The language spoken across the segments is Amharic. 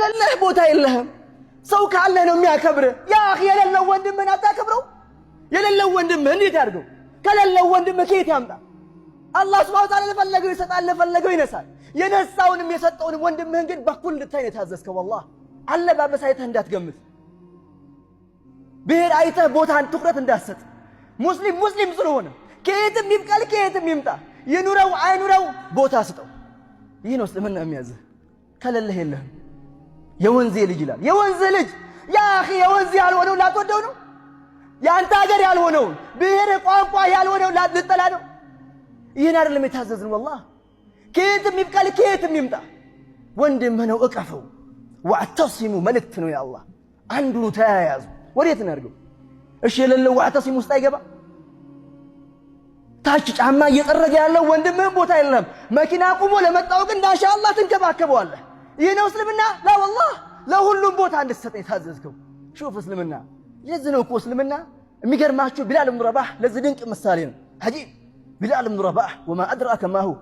ከሌለህ ቦታ የለህም። ሰው ካለ ነው የሚያከብር። ያ አኺ የሌለው ወንድምህን አታከብረው? የሌለው ወንድምህ እንዴት ያድርገው? ከሌለው ወንድምህ ከየት ያምጣ? አላህ ሱብሓነሁ ወተዓላ ለፈለገው ይሰጣል፣ ለፈለገው ይነሳል። የነሳውንም የሰጠውንም ወንድምህን ግን በኩል እንድታይ ነው የታዘዝከው። ወላሂ አለባበስ አይተህ እንዳትገምት፣ ብሔር አይተህ ቦታን ትኩረት እንዳትሰጥ። ሙስሊም ሙስሊም ስለሆነ ከየትም ይብቀል ከየትም ይምጣ ይኑረው አይኑረው ቦታ ስጠው። ይህ ነው እስልምና የሚያዝህ። ከሌለህ የለህም። የወንዜ ልጅ ይላል። የወንዝ ልጅ ያ አኺ የወንዝ ያልሆነውን ላትወደው ነው? የአንተ ሀገር ያልሆነውን ብሔር ቋንቋ ያልሆነውን ልጠላ ነው? ይህን አይደለም የታዘዝን። ወላሂ ከየትም ይብቀል ከየትም ይምጣ ወንድምህ ነው፣ እቀፈው። ወዕተሲሙ መልእክት ነው የአላህ። አንዱኑ ተያያዙ። ወዴት እናድርገው? እሺ የሌለው ወዕተሲሙ ውስጥ አይገባ? ታች ጫማ እየጠረገ ያለው ወንድምህን ቦታ የለም። መኪና ቁሞ ለመጣው ግን ኢንሻአላህ ትንከባከበዋለህ። ይህ ነው እስልምና? ላ ወላሂ ለሁሉም ቦታ እንድትሰጥ የታዘዝከው። ሹፍ እስልምና የዚህ ነው እኮ እስልምና። የሚገርማችሁ ቢላል ብን ረባህ ለዚህ ድንቅ ምሳሌ ነው። ዐጂብ ቢላል ብን ረባህ ወማ አድራከ ማ ሁወ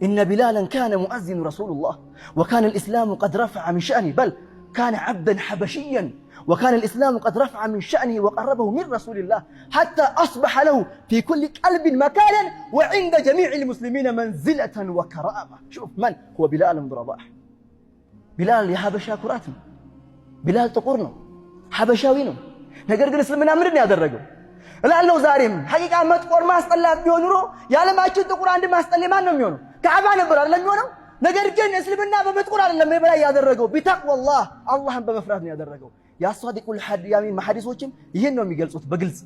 ኢነ ቢላለን ካነ ሙአዚኑ ረሱሉላህ ወካነ ልእስላሙ ቀድ ረፈዐ ሚን ሸእኒሂ በል ካነ ዐብደን ሐበሽያን وكان الإسلام قد رفع من شأنه وقربه من رسول الله حتى أصبح له في كل قلب مكانا وعند جميع المسلمين منزلة وكرامة. شوف من هو بلال بن رباح. بلال يا حبشا كراتنا، بلال تقرنا حبشاوينه ነገር ግን እስልምና ምንድን ነው ያደረገው እላለሁ። ዛሬም ሐቂቃ መጥቆር ማስጠላት ቢሆን ኑሮ የዓለማችን ጥቁር አንድ ማስጠል ማን ነው የሚሆነው? ከዓባ ነበር አይደለም የሚሆነው። ነገር ግን እስልምና በመጥቆር አይደለም የበላይ ያደረገው፣ ቢተቅዋላህ አላህን በመፍራት ነው ያደረገው። የአሷዲቁል ሐዲያሚን ሐዲሶችም ይህን ነው የሚገልጹት በግልጽ